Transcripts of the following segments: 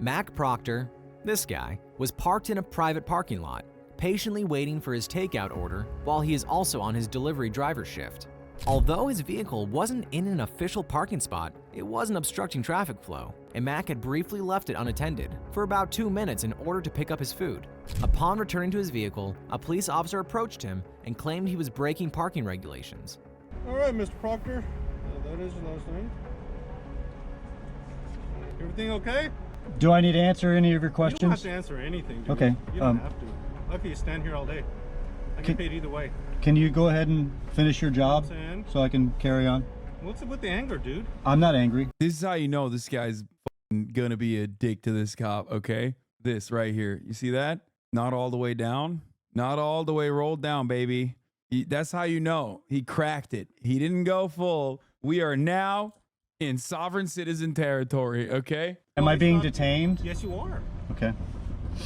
Mac Proctor, this guy, was parked in a private parking lot, patiently waiting for his takeout order while he is also on his delivery driver shift. Although his vehicle wasn't in an official parking spot, it wasn't obstructing traffic flow, and Mac had briefly left it unattended for about 2 minutes in order to pick up his food. Upon returning to his vehicle, a police officer approached him and claimed he was breaking parking regulations. All right, Mr. Proctor. That is your last name. Everything okay? Do I need to answer any of your questions? You don't have to answer anything, dude. Okay. You don't have to. Why can you stand here all day? I get paid either way. Can you go ahead and finish your job so I can carry on? What's it with the anger, dude? I'm not angry. This is how you know this guy's gonna be a dick to this cop, okay? This right here. You see that? Not all the way down. Not all the way rolled down, baby. That's how you know. He cracked it. He didn't go full. We are now in sovereign citizen territory, okay? Am I being detained? Yes, you are. Okay.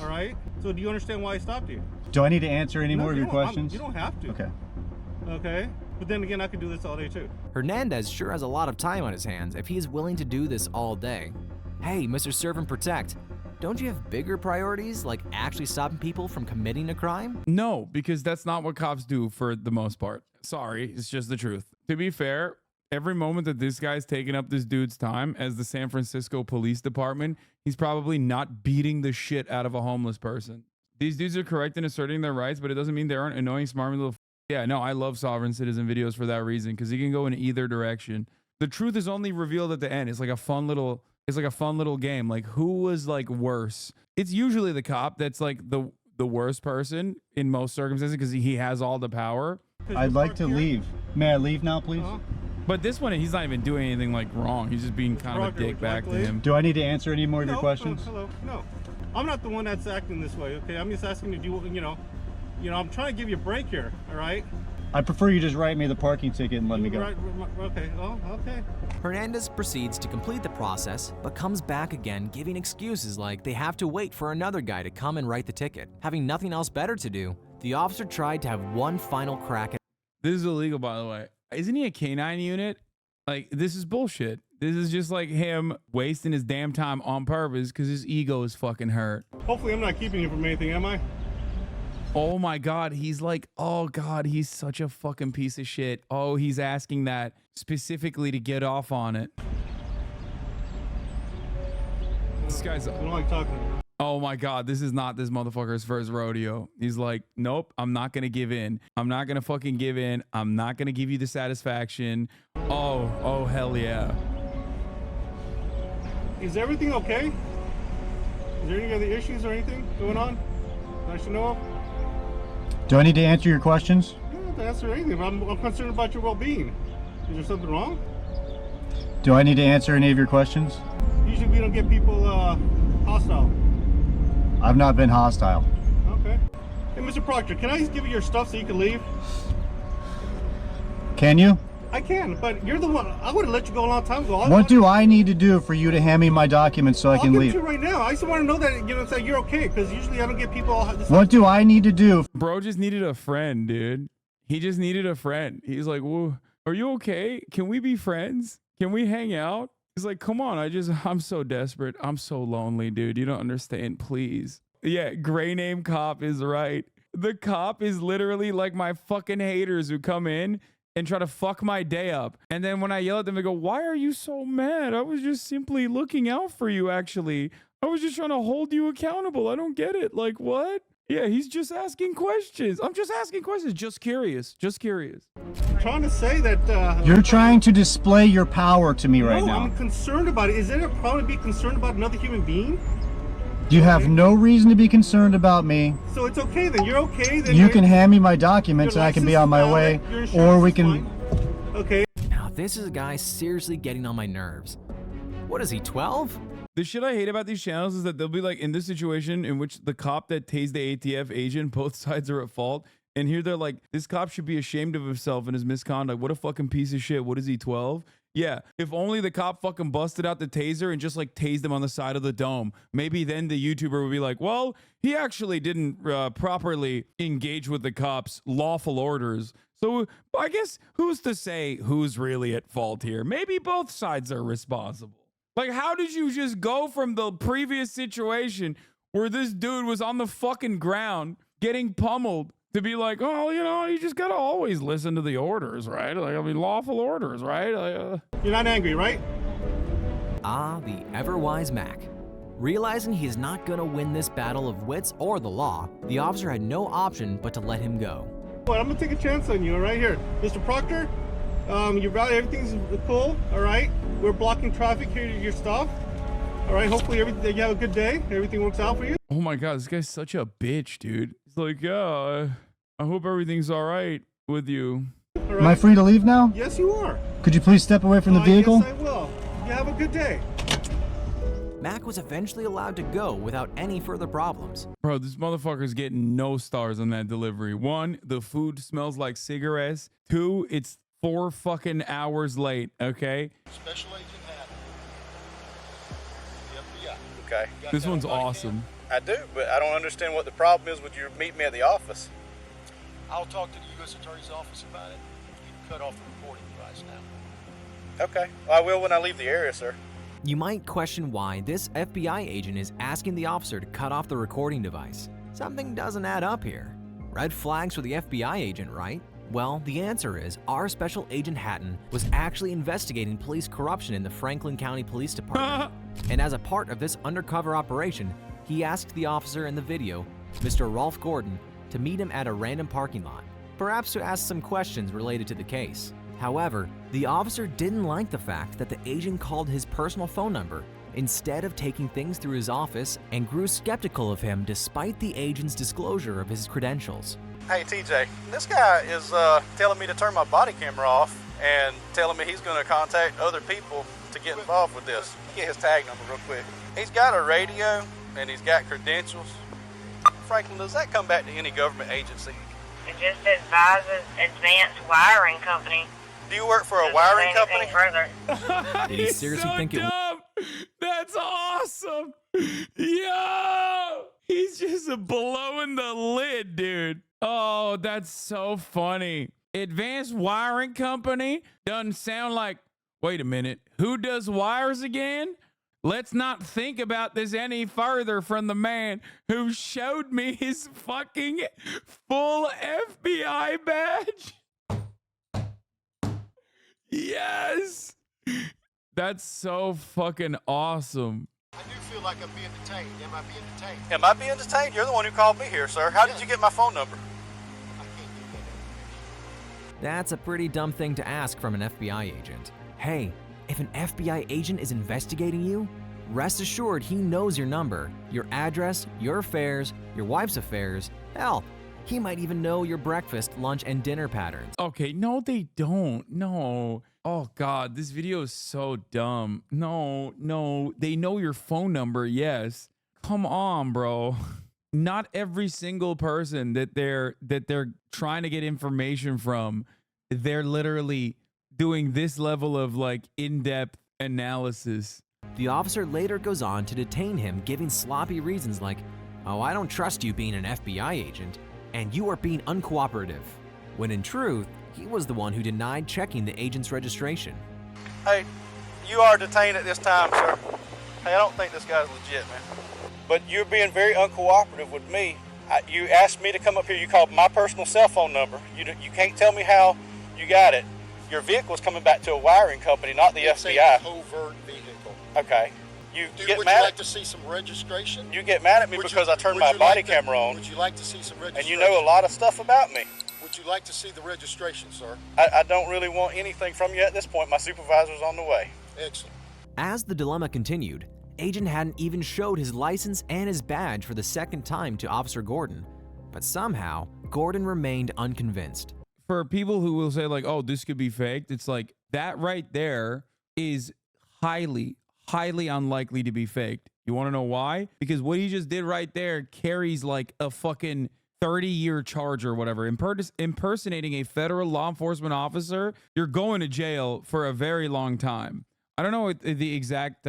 All right. So do you understand why I stopped you? Do I need to answer any more of your questions? You don't have to. Okay. Okay. But then again, I could do this all day too. Hernandez sure has a lot of time on his hands if he is willing to do this all day. Hey, Mr. Serve and Protect, don't you have bigger priorities like actually stopping people from committing a crime? No, because that's not what cops do for the most part. Sorry, it's just the truth. To be fair, every moment that this guy's taking up this dude's time as the San Francisco Police Department, he's probably not beating the shit out of a homeless person. These dudes are correct in asserting their rights, but it doesn't mean they aren't annoying, smart little. Yeah, no, I love sovereign citizen videos for that reason because he can go in either direction. The truth is only revealed at the end. It's like a fun little game. Like, who was like worse? It's usually the cop that's like the worst person in most circumstances because he has all the power. I'd like to leave. May I leave now, please? But this one, he's not even doing anything like wrong. He's just being kind of a dick back to him. Do I need to answer any more of your questions? Hello. No. I'm not the one that's acting this way, okay? I'm just asking you to do, you know, I'm trying to give you a break here, all right? I prefer you just write me the parking ticket and let me go. Right, okay. Oh, okay. Hernandez proceeds to complete the process, but comes back again giving excuses like they have to wait for another guy to come and write the ticket. Having nothing else better to do, the officer tried to have one final crack at— This is illegal, by the way. Isn't he a canine unit? Like, this is bullshit. This is just like him wasting his damn time on purpose because his ego is fucking hurt. Hopefully I'm not keeping you from anything, am I? Oh my God, he's like, oh God, he's such a fucking piece of shit. Oh, he's asking that specifically to get off on it. This guy's... I don't like talking to you. Oh my God, this is not this motherfucker's first rodeo. He's like, nope, I'm not gonna give in. I'm not gonna fucking give in. I'm not gonna give you the satisfaction. Oh, hell yeah. Is everything okay? Is there any other issues or anything going on that I should know of? Do I need to answer your questions? You don't have to answer anything, but I'm concerned about your well-being. Is there something wrong? Do I need to answer any of your questions? Usually we don't get people hostile. I've not been hostile. Okay. Hey, Mr. Proctor, can I just give you your stuff so you can leave? Can you? I can, but you're the one. I would have let you go a long time ago. What do I need to do for you to hand me my documents so I can leave? I'll give it to you right now. I just want to know that, you know, that you're okay, because usually I don't get people all this. What do I need to do? Bro just needed a friend, dude. He just needed a friend. He's like, whoa, are you okay? Can we be friends? Can we hang out? He's like, come on, I'm so desperate. I'm so lonely, dude. You don't understand, please. Yeah, gray name cop is right. The cop is literally like my fucking haters who come in and try to fuck my day up. And then when I yell at them, they go, why are you so mad? I was just simply looking out for you, actually. I was just trying to hold you accountable. I don't get it. Like, what? Yeah, he's just asking questions. I'm just asking questions. Just curious. Just curious. I'm trying to say that... You're trying to display your power to me right now. No, I'm concerned about it. Is there a problem to be concerned about another human being? You have no reason to be concerned about me. So it's okay then. You're okay then. You can hand me my documents and I can be on my way. Or we can... Okay. Now this is a guy seriously getting on my nerves. What is he, 12? The shit I hate about these channels is that they'll be like, in this situation in which the cop that tased the ATF agent, both sides are at fault. And here they're like, this cop should be ashamed of himself and his misconduct. What a fucking piece of shit. What is he, 12? Yeah, if only the cop fucking busted out the taser and just like tased him on the side of the dome. Maybe then the YouTuber would be like, well, he actually didn't properly engage with the cops' lawful orders. So I guess who's to say who's really at fault here? Maybe both sides are responsible. Like, how did you just go from the previous situation where this dude was on the fucking ground getting pummeled to be like, oh, you know, you just gotta always listen to the orders, right? Like, I mean, lawful orders, right? You're not angry, right? Ah, the ever-wise Mac. Realizing he is not gonna win this battle of wits or the law, the officer had no option but to let him go. Well, I'm gonna take a chance on you, right here. Mr. Proctor, everything's cool, all right? We're blocking traffic here to your stop. All right, hopefully you have a good day. Everything works out for you. Oh my God, this guy's such a bitch, dude. He's like, yeah, I hope everything's all right with you. All right. Am I free to leave now? Yes, you are. Could you please step away from the vehicle? Yes, I will. You have a good day. Mac was eventually allowed to go without any further problems. Bro, this motherfucker's getting no stars on that delivery. 1, the food smells like cigarettes. 2, it's 4 fucking hours late, okay? Special Agent Haddon. The FBI. Okay. This one's awesome. I do, but I don't understand what the problem is with you meet me at the office. I'll talk to the U.S. Attorney's Office about it. You can cut off the recording device now. Okay. Well, I will when I leave the area, sir. You might question why this FBI agent is asking the officer to cut off the recording device. Something doesn't add up here. Red flags for the FBI agent, right? Well, the answer is our Special Agent Hatton was actually investigating police corruption in the Franklin County Police Department. And as a part of this undercover operation, he asked the officer in the video, Mr. Rolf Gordon, to meet him at a random parking lot, perhaps to ask some questions related to the case. However, the officer didn't like the fact that the agent called his personal phone number instead of taking things through his office and grew skeptical of him despite the agent's disclosure of his credentials. Hey, TJ, this guy is telling me to turn my body camera off and telling me he's going to contact other people to get involved with this. Get his tag number real quick. He's got a radio and he's got credentials. Franklin, does that come back to any government agency? It just advises Advanced Wiring Company. Do you work for a wiring company? Further. Did he seriously so think it dumb. That's awesome. Yo, he's just blowing the lid, dude. Oh, that's so funny. Advanced Wiring Company doesn't sound like, wait a minute, who does wires again? Let's not think about this any further from the man who showed me his fucking full FBI badge. Yes. That's so fucking awesome. I do feel like I'm being detained. Am I being detained? Am I being detained? You're the one who called me here, sir. How did you get my phone number? I can't give that information. That's a pretty dumb thing to ask from an FBI agent. Hey, if an FBI agent is investigating you, rest assured he knows your number, your address, your affairs, your wife's affairs. Hell, he might even know your breakfast, lunch, and dinner patterns. Okay, no, they don't. No. Oh, God, this video is so dumb. No, they know your phone number, yes. Come on, bro. Not every single person that they're trying to get information from, they're literally doing this level of like in-depth analysis. The officer later goes on to detain him, giving sloppy reasons like, oh, I don't trust you being an FBI agent, and you are being uncooperative. When in truth, he was the one who denied checking the agent's registration. Hey, you are detained at this time, sir. Hey, I don't think this guy's legit, man. But you're being very uncooperative with me. You asked me to come up here. You called my personal cell phone number. You can't tell me how you got it. Your vehicle's coming back to a wiring company, not the It's FBI. a covert vehicle. Okay. You Would get you mad. like to see some registration? You get mad at me because I turned my body camera on, Would you like to see some and registration? you know a lot of stuff about me. Would you like to see the registration, sir? I don't really want anything from you at this point. My supervisor's on the way. Excellent. As the dilemma continued, Agent hadn't even showed his license and his badge for the second time to Officer Gordon, but somehow Gordon remained unconvinced. For people who will say like, oh, this could be faked, it's like that right there is highly unlikely to be faked. You want to know why? Because what he just did right there carries like a fucking 30-year charge or whatever. Impersonating a federal law enforcement officer, you're going to jail for a very long time. I don't know what the exact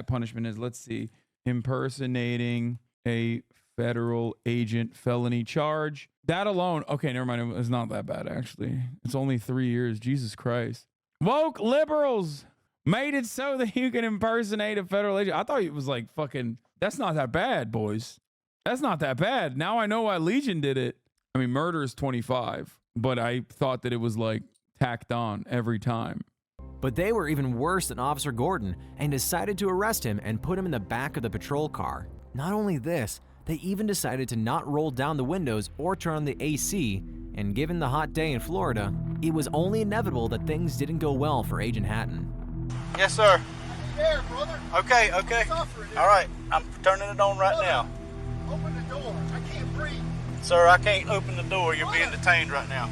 punishment is. Let's see. Impersonating a federal agent felony charge. That alone, okay, never mind. It's not that bad, actually. It's only 3 years. Jesus Christ. Woke liberals Made it so that you can impersonate a federal agent. I thought it was like fucking, that's not that bad, boys. That's not that bad. Now I know why Legion did it. I mean, murder is 25, but I thought that it was like tacked on every time. But they were even worse than Officer Gordon and decided to arrest him and put him in the back of the patrol car. Not only this, they even decided to not roll down the windows or turn on the AC, and given the hot day in Florida, it was only inevitable that things didn't go well for Agent Hatton. Yes, sir. There, brother. Okay. All right, I'm turning it on right now. Open the door. I can't breathe. Sir, I can't open the door. You're being detained right now.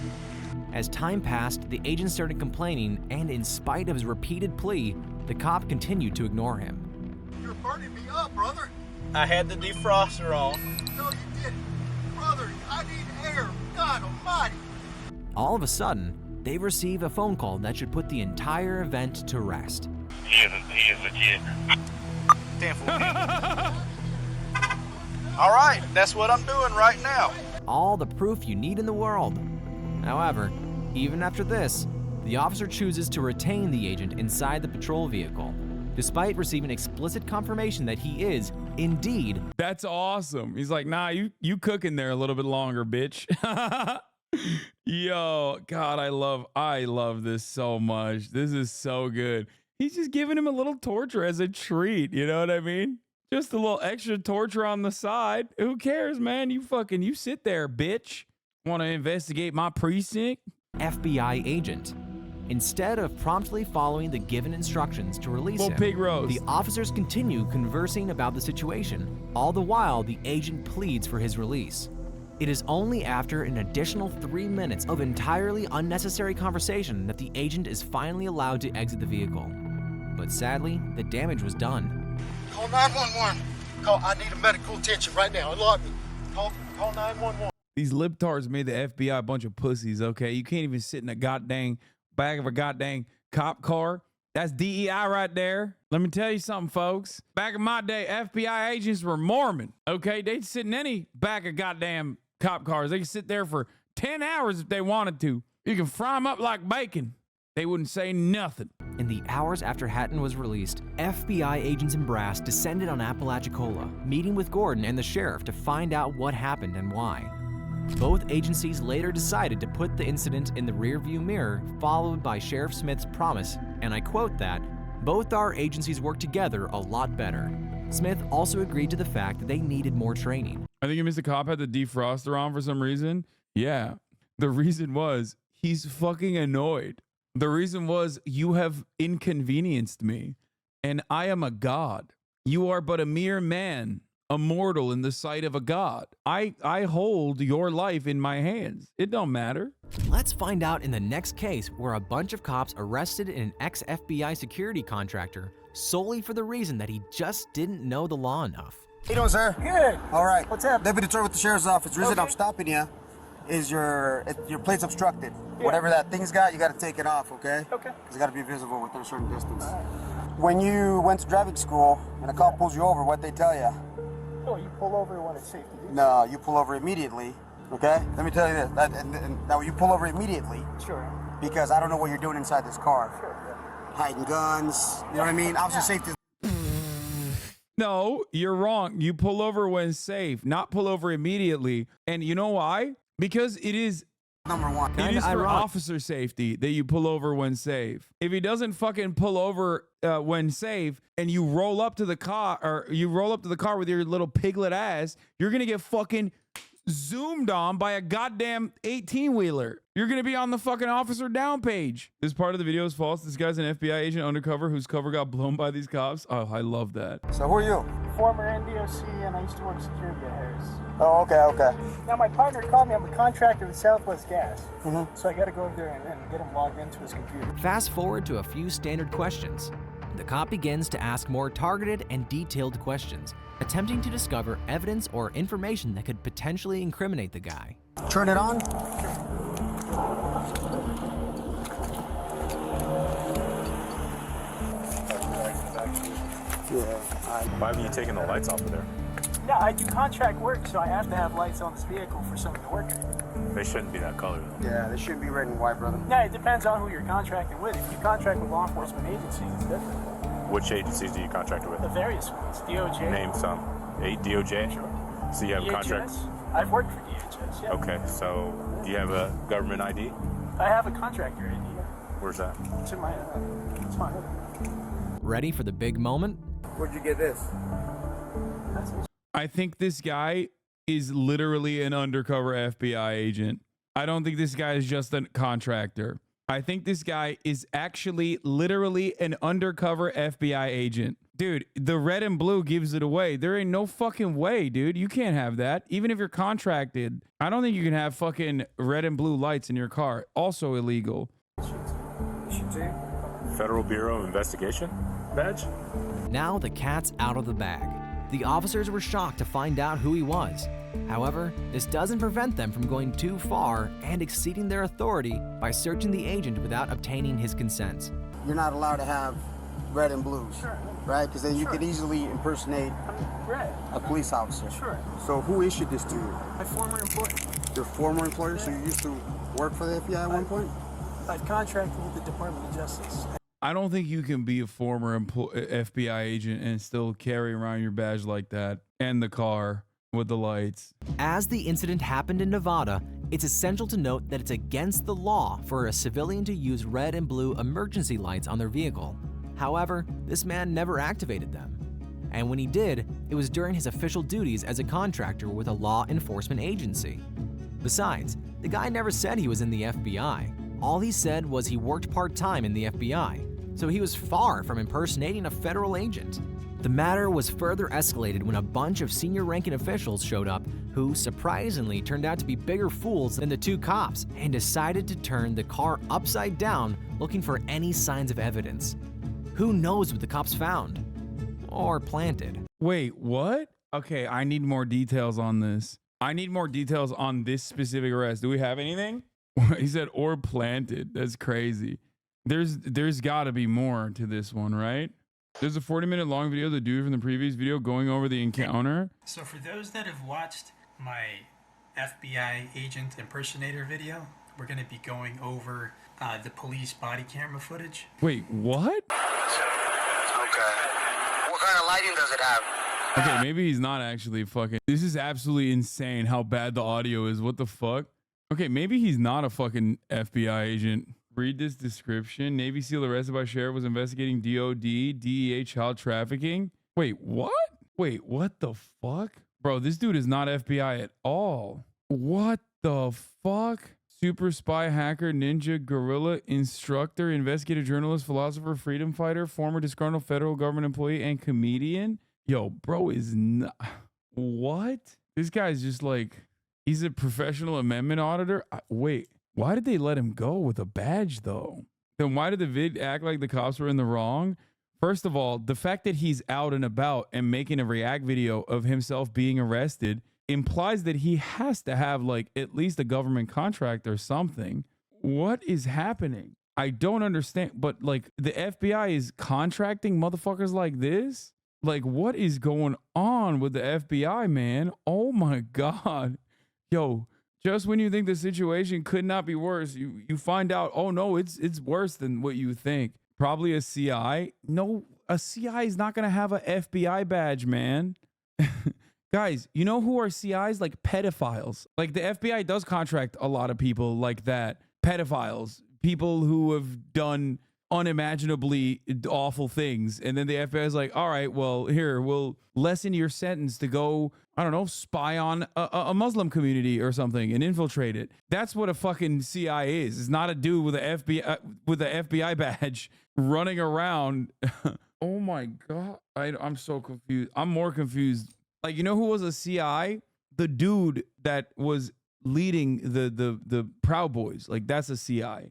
As time passed, the agent started complaining, and in spite of his repeated plea, the cop continued to ignore him. You're burning me up, brother. I had the defroster on. No, you didn't. Brother, I need air. God almighty. All of a sudden, they receive a phone call that should put the entire event to rest. He is legit. 10-14. All right, that's what I'm doing right now. All the proof you need in the world. However, even after this, the officer chooses to retain the agent inside the patrol vehicle, despite receiving explicit confirmation that he is, indeed. That's awesome. He's like, nah, you cook in there a little bit longer, bitch. Yo, God, I love this so much. This is so good. He's just giving him a little torture as a treat. You know what I mean? Just a little extra torture on the side. Who cares, man? You sit there, bitch. Want to investigate my precinct? FBI agent. Instead of promptly following the given instructions to release him, Pig Rose. the officers continue conversing about the situation. All the while, the agent pleads for his release. It is only after an additional 3 minutes of entirely unnecessary conversation that the agent is finally allowed to exit the vehicle. But sadly, the damage was done. Call 911. I need a medical attention right now. Unlock me. Call 911. These libtards made the FBI a bunch of pussies, okay? You can't even sit in a goddamn back of a goddamn cop car. That's DEI right there. Let me tell you something, folks. Back in my day, FBI agents were Mormon, okay? They'd sit in any back of goddamn cop cars. They could sit there for 10 hours if they wanted to. You can fry them up like bacon. They wouldn't say nothing. In the hours after Hatton was released, FBI agents in brass descended on Apalachicola, meeting with Gordon and the sheriff to find out what happened and why. Both agencies later decided to put the incident in the rearview mirror, followed by Sheriff Smith's promise, and I quote that, "Both our agencies work together a lot better." Smith also agreed to the fact that they needed more training. I think Mr. Cop had the defroster on for some reason. Yeah. The reason was he's fucking annoyed. The reason was you have inconvenienced me, and I am a god. You are but a mere man, a mortal in the sight of a god. I hold your life in my hands. It don't matter. Let's find out in the next case where a bunch of cops arrested an ex-FBI security contractor solely for the reason that he just didn't know the law enough. How you doing, sir? Good. All right. What's up? Deputy Troy with the Sheriff's Office. The reason Okay. I'm stopping you is your plate's obstructed. Yeah. Whatever that thing's got, you got to take it off, okay? Okay. Because it got to be visible within a certain distance. When you went to driving school and a cop pulls you over, what'd they tell you? Oh, you pull over when it's safe to do. No, you pull over immediately, okay? Let me tell you this. Now, you pull over immediately Sure. because I don't know what you're doing inside this car. Sure. Yeah. Hiding guns, you know what I mean? Officer safety. No, you're wrong. You pull over when safe, not pull over immediately. And you know why? Because it is Number one. It is for ironic. officer safety that you pull over when safe. If he doesn't fucking pull over when safe and you roll up to the car with your little piglet ass, you're going to get fucking zoomed on by a goddamn 18-wheeler. You're going to be on the fucking officer down page. This part of the video is false. This guy's an FBI agent undercover whose cover got blown by these cops. Oh, I love that. So who are you? Former NDOC, and I used to work security at Harris. Oh, okay. Now, my partner called me. I'm a contractor with Southwest Gas. So I got to go over there and get him logged into his computer. Fast forward to a few standard questions. The cop begins to ask more targeted and detailed questions, attempting to discover evidence or information that could potentially incriminate the guy. Turn it on. Why haven't you taken the lights off of there? Yeah, I do contract work, so I have to have lights on this vehicle for someone to work with. They shouldn't be that color. Yeah, they shouldn't be red and white, brother. Yeah, it depends on who you're contracting with. If you contract with law enforcement agencies, it's different. Which agencies do you contract with? The various ones. DOJ. Name some. DOJ? Sure. So you have a contract? I've worked for DHS, yeah. Okay, so do you have a government ID? I have a contractor ID, yeah. Where's that? It's in my hood. Ready for the big moment? Where'd you get this? I think this guy is literally an undercover FBI agent. I don't think this guy is just a contractor. I think this guy is actually literally an undercover FBI agent. Dude, the red and blue gives it away. There ain't no fucking way, dude. You can't have that. Even if you're contracted, I don't think you can have fucking red and blue lights in your car. Also illegal. Federal Bureau of Investigation badge? Now the cat's out of the bag. The officers were shocked to find out who he was. However, this doesn't prevent them from going too far and exceeding their authority by searching the agent without obtaining his consent. You're not allowed to have red and blues, right? Because then you could easily impersonate a police officer. Sure. So who issued this to you? My former employer. Your former employer? So you used to work for the FBI at one point? I've contracted with the Department of Justice. I don't think you can be a former FBI agent and still carry around your badge like that and the car with the lights. As the incident happened in Nevada, it's essential to note that it's against the law for a civilian to use red and blue emergency lights on their vehicle. However, this man never activated them. And when he did, it was during his official duties as a contractor with a law enforcement agency. Besides, the guy never said he was in the FBI. All he said was he worked part-time in the FBI, so he was far from impersonating a federal agent. The matter was further escalated when a bunch of senior-ranking officials showed up who surprisingly turned out to be bigger fools than the two cops and decided to turn the car upside down looking for any signs of evidence. Who knows what the cops found? Or planted. Wait, what? Okay, I need more details on this. I need more details on this specific arrest. Do we have anything? He said, or planted. That's crazy. There's got to be more to this one, right? There's a 40-minute long video of the dude from the previous video going over the encounter. So for those that have watched my FBI agent impersonator video, we're going to be going over the police body camera footage. Wait, what? Okay. What kind of lighting does it have? Okay, maybe he's not actually fucking... This is absolutely insane how bad the audio is. What the fuck? Okay, maybe he's not a fucking FBI agent. Read this description. Navy SEAL arrested by sheriff was investigating DOD, DEA child trafficking. Wait, what? Wait, what the fuck? Bro, this dude is not FBI at all. What the fuck? Super spy, hacker, ninja, guerrilla, instructor, investigative journalist, philosopher, freedom fighter, former disgruntled federal government employee, and comedian. Yo, bro is not... What? This guy's just like... He's a professional amendment auditor? Wait, why did they let him go with a badge, though? Then why did the vid act like the cops were in the wrong? First of all, the fact that he's out and about and making a react video of himself being arrested implies that he has to have, like, at least a government contract or something. What is happening? I don't understand. But, like, the FBI is contracting motherfuckers like this? Like, what is going on with the FBI, man? Oh, my God. Yo, just when you think the situation could not be worse, you find out, oh no, it's worse than what you think. Probably a CI. No, a CI is not going to have a FBI badge, man. Guys, you know who are CIs? Like pedophiles. Like the FBI does contract a lot of people like that. Pedophiles. People who have done unimaginably awful things. And then the FBI is like, all right, well, here, we'll lessen your sentence to go, I don't know, spy on a Muslim community or something and infiltrate it. That's what a fucking CI is. It's not a dude with a FBI badge running around. Oh my God. I'm so confused. I'm more confused. Like, you know who was a CI? The dude that was leading the Proud Boys. Like, that's a CI.